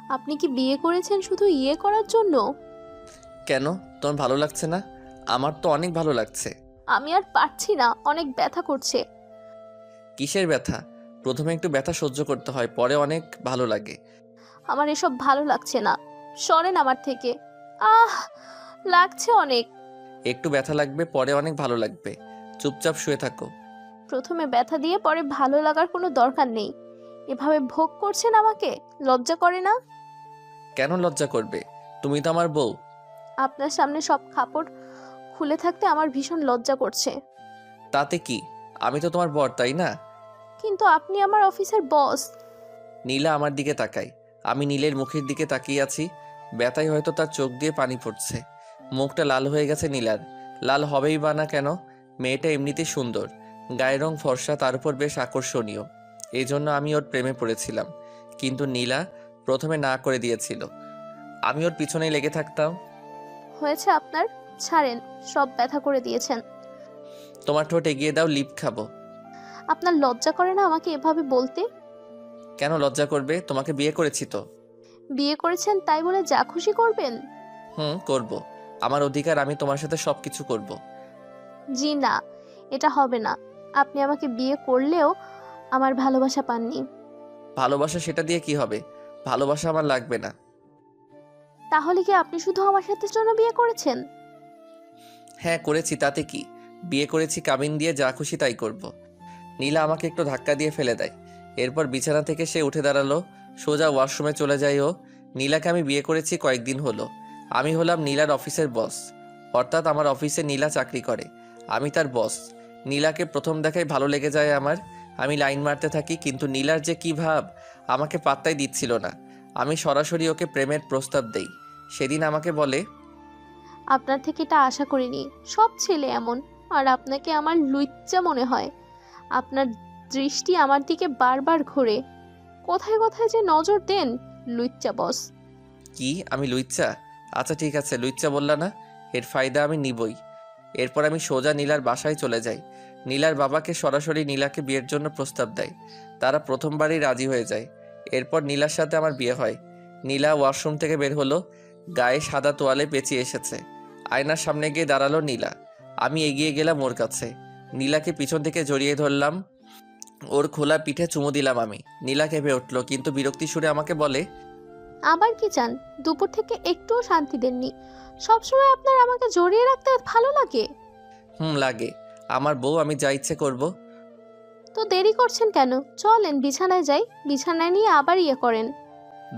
আপনি কি বিয়ে করেছেন শুধু ইয়ে করার জন্য? কেন, তোমার ভালো লাগছে না? আমার তো অনেক ভালো লাগছে। আমি আর পারছি না, অনেক ব্যথা করছে। কিসের ব্যথা? প্রথমে একটু ব্যথা সহ্য করতে হয়, পরে অনেক ভালো লাগে। আমার এসব ভালো লাগছে না, সরেন আমার থেকে। আহ, লাগছে অনেক। একটু ব্যথা লাগবে, পরে অনেক ভালো লাগবে। চুপচাপ শুয়ে থাকো। প্রথমে ব্যথা দিয়ে পরে ভালো লাগার কোনো দরকার নেই। এভাবে ভোগ করছেন আমাকে, লজ্জা করে না? কেন লজ্জা করবে? তুমি তো আমার বউ। আপনার সামনে সব কাপড় খুলে থাকতে আমার ভীষণ লজ্জা করছে। তাতে কি? আমি তো তোমার বর, তাই না? কিন্তু আপনি আমার অফিসের বস। নীলা আমার দিকে তাকায়। আমি নীলের মুখের দিকে তাকিয়ে আছি। ব্যথায় হয়তো তার চোখ দিয়ে পানি পড়ছে। মুখটা লাল হয়ে গেছে নীলার। লাল হবেই বা না কেন? মেয়েটা এমনিতেই সুন্দর, গায়ের রং ফর্সা, তার উপর বেশ আকর্ষণীয়। এই জন্য আমি ওর প্রেমে পড়েছিলাম। কিন্তু নীলা প্রথমে না করে দিয়েছিল। আমি ওর পিছনেই লেগে থাকতাম। হয়েছে আপনার, ছাড়েন। সব ব্যথা করে দিয়েছেন। তোমার ঠোঁট এগিয়ে দাও, লিপ খাবো। আপনার লজ্জা করে না আমাকে এভাবে বলতে? কেন লজ্জা করবে? তোমাকে বিয়ে করেছি তো। বিয়ে করেছেন তাই বলে যা খুশি করবেন? হুম, করব। আমার অধিকার, আমি তোমার সাথে সবকিছু করব। জি না, এটা হবে না। আপনি আমাকে বিয়ে করলেও আমার ভালোবাসা পাননি। ভালোবাসা, সেটা দিয়ে কি হবে? ভালোবাসা আমার লাগবে না। তাহলে কি আপনি শুধু আমার সাথে জন্য বিয়ে করেছেন? হ্যাঁ করেছি, তাতে কি? বিয়ে করেছি কাবিন দিয়ে, যা খুশি তাই করব। নীলা আমাকে একটু ধাক্কা দিয়ে ফেলে দেয়। এরপর বিছানা থেকে সে উঠে দাঁড়ালো। সোজা ওয়াশরুমে চলে যায় ও। নীলাকে আমি বিয়ে করেছি কয়েকদিন হলো। আমি হলাম নীলার অফিসের বস। অর্থাৎ আমার অফিসে নীলা চাকরি করে, আমি তার বস। নীলাকে প্রথম দেখায় ভালো লেগে যায় আমার। আমি লাইন মারতে থাকি, কিন্তু নীলার যে কী ভাব, আমাকে পাত্তাই দিচ্ছিল না। আমি সরাসরি ওকে প্রেমের প্রস্তাব দেই। সেদিন আমাকে বলে, আপনার থেকে এটা আশা করিনি। সব ছেলে এমন। আর আপনাকে আমার লুচ্চা মনে হয়। আপনার দৃষ্টি আমার দিকে বারবার ঘোরে। কোথায় কোথায় যে নজর দেন, লুচ্চা বস। কি আমি লুইচ্চা? আচ্ছা ঠিক আছে, লুইচ্চা বললা না, এর ফায়দা আমি নিবই। এরপর আমি সোজা নীলার বাসায় চলে যাই। নীলার বাবাকে সরাসরি নীলাকে বিয়ের জন্য প্রস্তাব দেয়। তারা প্রথমবারই রাজি হয়ে যায়। এরপর নীলার সাথে আমার বিয়ে হয়। নীলা ওয়াশরুম থেকে বের হলো, গায়ে সাদা তোয়ালে পেঁচিয়ে এসেছে। আয়নার সামনে গিয়ে দাঁড়ালো নীলা। আমি এগিয়ে গেলাম ওর কাছে। নীলাকে পিছন থেকে জড়িয়ে ধরলাম। ওর খোলা পিঠে চুমু দিলাম আমি। নীলা কেঁপে উঠল, কিন্তু বিরক্তি সুরে আমাকে বলে, আবার কি চান? দুপুর থেকে একটুও শান্তি দেননি। সবসময় আপনার আমাকে জড়িয়ে রাখতে ভালো লাগে। হুম লাগে। আমার বউ, আমি যা ইচ্ছে করব। তো দেরি করছেন কেন? চলেন বিছানায় যাই, বিছানায় নিয়ে আবার ইয়ে করেন।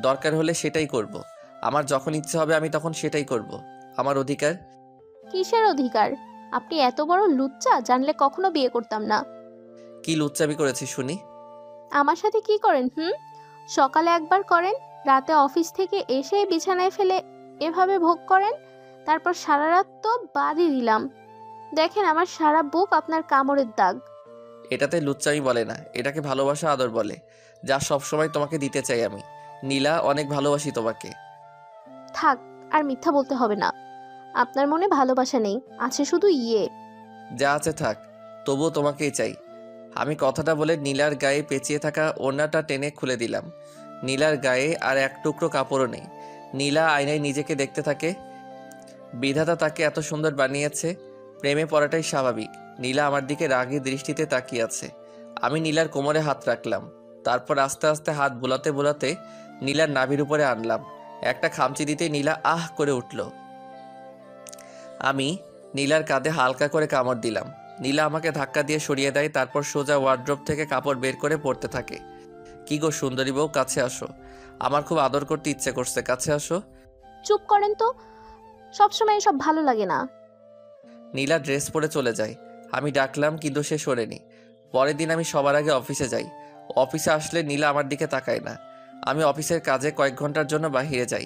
দরকার হলে সেটাই করব। আমার যখন ইচ্ছে হবে আমি তখন সেটাই করব। আমার অধিকার। কিসের অধিকার? আপনি এত বড় লুচ্চা, জানলে কখনো বিয়ে করতাম না। কি লুচ্চামি করেছি শুনি? আমার সাথে কি করেন? সকালে একবার করেন, রাতে অফিস থেকে এসে বিছানায় ফেলে এভাবে ভোগ করেন। তারপর সারা রাত তো বাদই দিলাম। দেখেন আমার সারা বুক আপনার কামড়ের দাগ। এটাতে লুচ্চামি বলে না, এটাকে ভালোবাসা, আদর বলে। যা সব সময় তোমাকে দিতে চাই আমি। নীলা, অনেক ভালোবাসি তোমাকে। থাক, আর মিথ্যা বলতে হবে না। আপনার মনে ভালোবাসা নেই, আছে শুধু ইয়ে। যা আছে থাক, তবুও তোমাকেই চাই। আমি কথাটা বলে নীলার গায়ে পেঁচিয়ে থাকা ওড়নাটা টেনে খুলে দিলাম। নীলার গায়ে আর এক টুকরো কাপড়ও নেই। নীলা আয়নায় নিজেকে দেখতে থাকে। বিধাতা তাকে এত সুন্দর বানিয়েছে, প্রেমে পড়াটাই স্বাভাবিক। নীলা আমার দিকে রাগী দৃষ্টিতে তাকিয়ে আছে। আমি নীলার কোমরে হাত রাখলাম। তারপর আস্তে আস্তে হাত বুলাতে বুলাতে নীলার নাভির উপরে আনলাম। একটা খামচি দিতে নীলা আহ করে উঠল। আমি নীলার কাঁধে হালকা করে কামড় দিলাম। নীলা আমাকে ধাক্কা দিয়ে সরিয়ে দেয়, তারপর সোজা ওয়ার্ড্রোব থেকে কাপড় বের করে পরতে থাকে। কি গো সুন্দরী বউ, কাছে আসো। আমার খুব আদর করতে ইচ্ছে করছে, কাছে আসো। চুপ করেন তো, সবসময় এসব ভালো লাগে না। নীলা ড্রেস পরে চলে যায়। আমি ডাকলাম, কিন্তু সে সরেনি। পরের দিন আমি সবার আগে অফিসে যাই। অফিসে আসলে নীলা আমার দিকে তাকায় না। আমি অফিসের কাজে কয়েক ঘন্টার জন্য বাহিরে যাই।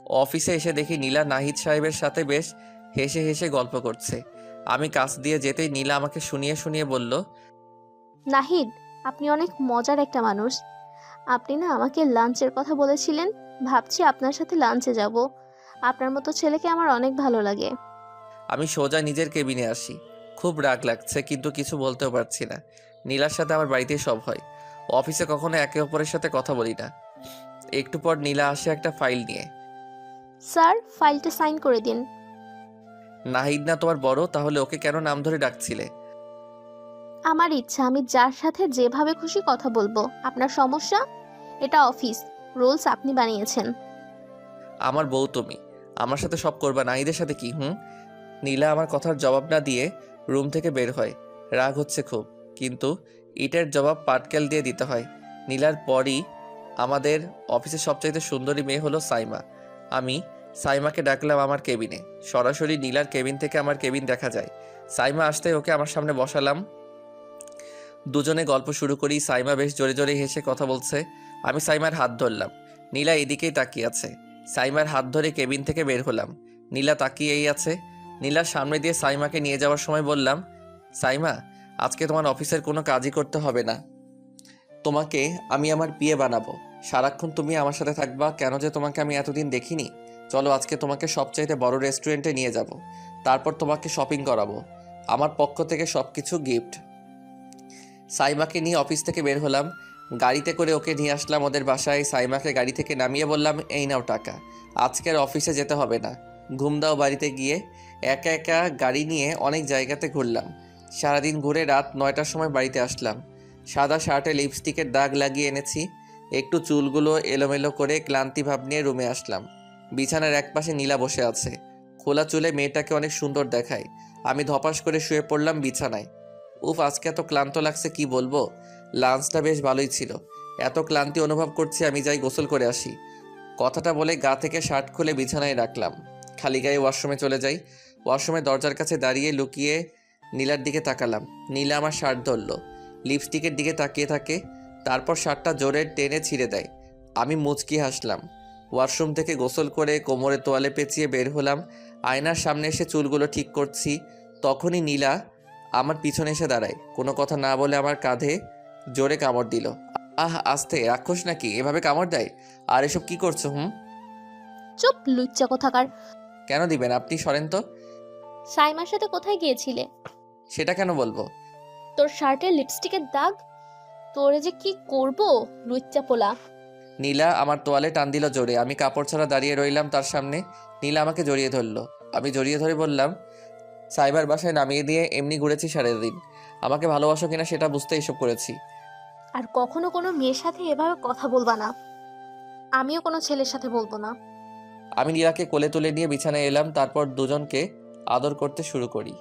অফিসে এসে দেখি নীলা নাহিদ সাহেবের সাথে বেশ হেসে হেসে গল্প করছে। আমি কাছ দিয়ে যেতেই নীলা আমাকে শুনিয়ে শুনিয়ে বলল, নাহিদ, আপনি অনেক মজার একটা মানুষ। আপনি না আমাকে লাঞ্চের কথা বলেছিলেন, ভাবছি আপনার সাথে লাঞ্চে যাব। আপনার মতো ছেলেকে আমার অনেক ভালো লাগে। আমি সোজা নিজের কেবিনে আসি। খুব রাগ লাগছে, কিন্তু কিছু বলতেও পারছি না। নীলার সাথে আমার বাড়িতেই সব হয়। অফিসে কখনো একে অপরের সাথে কথা বলি না। একটু পর নীলা আসে একটা ফাইল নিয়ে। স্যার, ফাইলটা সাইন করে দিন। নাহিদ না তোমার বড়, তাহলে ওকে কেন নাম ধরে ডাকছিলে? আমার ইচ্ছা, আমি যার সাথে যেভাবে খুশি কথা বলবো। আপনার সমস্যা? এটা অফিস, রুলস আপনি বানিয়েছেন। আমার বউ তুমি, আমার সাথে সব করবা, নাহিদের সাথে কি? নীলা আমার কথার জবাব না দিয়ে রুম থেকে বের হয়। রাগ হচ্ছে খুব, কিন্তু এটার জবাব পাটকেল দিয়ে দিতে হয়। নীলার পরই আমাদের অফিসের সবচাইতে সুন্দরী মেয়ে হলো সাইমা। আমি সাইমাকে ডাকলাম আমার কেবিনে। সরাসরি নীলার কেবিন থেকে আমার কেবিন দেখা যায়। সাইমা আসতে ওকে আমার সামনে বসালাম। দুজনে গল্প শুরু করি। সাইমা বেশ জোরে জোরে হেসে কথা বলছে। আমি সাইমার হাত ধরলাম। নীলা এদিকেই তাকিয়ে আছে। সাইমার হাত ধরে কেবিন থেকে বের হলাম। নীলা তাকিয়েই আছে। নীলার সামনে দিয়ে সাইমাকে নিয়ে যাওয়ার সময় বললাম, সাইমা, আজকে তোমার অফিসের কোনো কাজই করতে হবে না। তোমাকে আমি আমার বিয়ে বানাবো। সারাক্ষণ তুমি আমার সাথে থাকবা। কেন যে তোমাকে আমি এতদিন দেখিনি। চলো আজকে তোমাকে সবচাইতে বড় রেস্টুরেন্টে নিয়ে যাব। তারপর তোমাকে শপিং করাবো। আমার পক্ষ থেকে সব কিছু গিফট। সাইমাকে নিয়ে অফিস থেকে বের হলাম। গাড়িতে করে ওকে নিয়ে আসলাম ওদের বাসায়। সাইমাকে গাড়ি থেকে নামিয়ে বললাম, এই নাও টাকা। আজকের অফিসে যেতে হবে না। ঘুম দাও বাড়িতে গিয়ে। একা একা গাড়ি নিয়ে অনেক জায়গাতে ঘুরলাম। সারাদিন ঘুরে রাত 9টার সময় বাড়িতে আসলাম। সাদা শার্টে লিপস্টিকের দাগ লাগিয়ে এনেছি। একটু চুলগুলো এলোমেলো করে ক্লান্তি ভাব নিয়ে রুমে আসলাম। বিছানার একপাশে নীলা বসে আছে। খোলা চুলে মেয়েটাকে অনেক সুন্দর দেখায়। আমি ধপাস করে শুয়ে পড়লাম বিছানায়। উফ, আজকে এত ক্লান্ত লাগছে কি বলবো। লাঞ্চটা বেশ ভালোই ছিল। এত ক্লান্তি অনুভব করছি, আমি যাই গোসল করে আসি। কথাটা বলে গা থেকে শার্ট খুলে বিছানায় রাখলাম। খালি গায়ে ওয়াশরুমে চলে যাই। ওয়াশরুমে দরজার কাছে দাঁড়িয়ে লুকিয়ে নীলার দিকে তাকালাম। নীলা আমার শার্ট ধরলো, লিপস্টিকের দিকে তাকিয়ে থাকে, তারপর শার্টটা জোরে টেনে ছিঁড়ে দেয়। আমি মুচকি হাসলাম। ওয়াশরুম থেকে গোসল করে কোমরে তোয়ালে পেঁচিয়ে বের হলাম। আয়নার সামনে এসে চুলগুলো ঠিক করছি। তখনই নীলা আমার পিছনে এসে দাঁড়ায়। কোনো কথা না বলে আমার কাঁধে জোরে কামড় দিল। আহ, আস্তে, রাক্ষস নাকি এভাবে কামড় দেয়? আর এসব কি করছো? চুপ, লুচ্চা কোথাকার। কেন দিবেন? আপনি সরেন তো। সাইমার সাথে কোথায় গিয়েছিলে? সেটা কেন বলবো? তোর শার্টের লিপস্টিকের দাগ, তোরে যে কি করব, লুচ্চা পোলা। নীলা আমার তোয়ালে টান দিল জোরে। আমি কাপড় ছাড়া দাঁড়িয়ে রইলাম তার সামনে। নীলা আমাকে জড়িয়ে ধরলো। আমি জড়িয়ে ধরে বললাম, সাইবার বাসায় নামিয়ে দিয়ে এমনি ঘুরেছি সারাদিন। আমাকে ভালোবাসো কিনা সেটা বুঝতে এসব করেছি। আর কখনো কোনো মেয়ের সাথে এভাবে কথা বলবা না। আমিও কোনো ছেলের সাথে বলবো না। আমি নীলাকে কোলে তুলে নিয়ে বিছানায় এলাম। তারপর দুজনকে আদর করতে শুরু করি।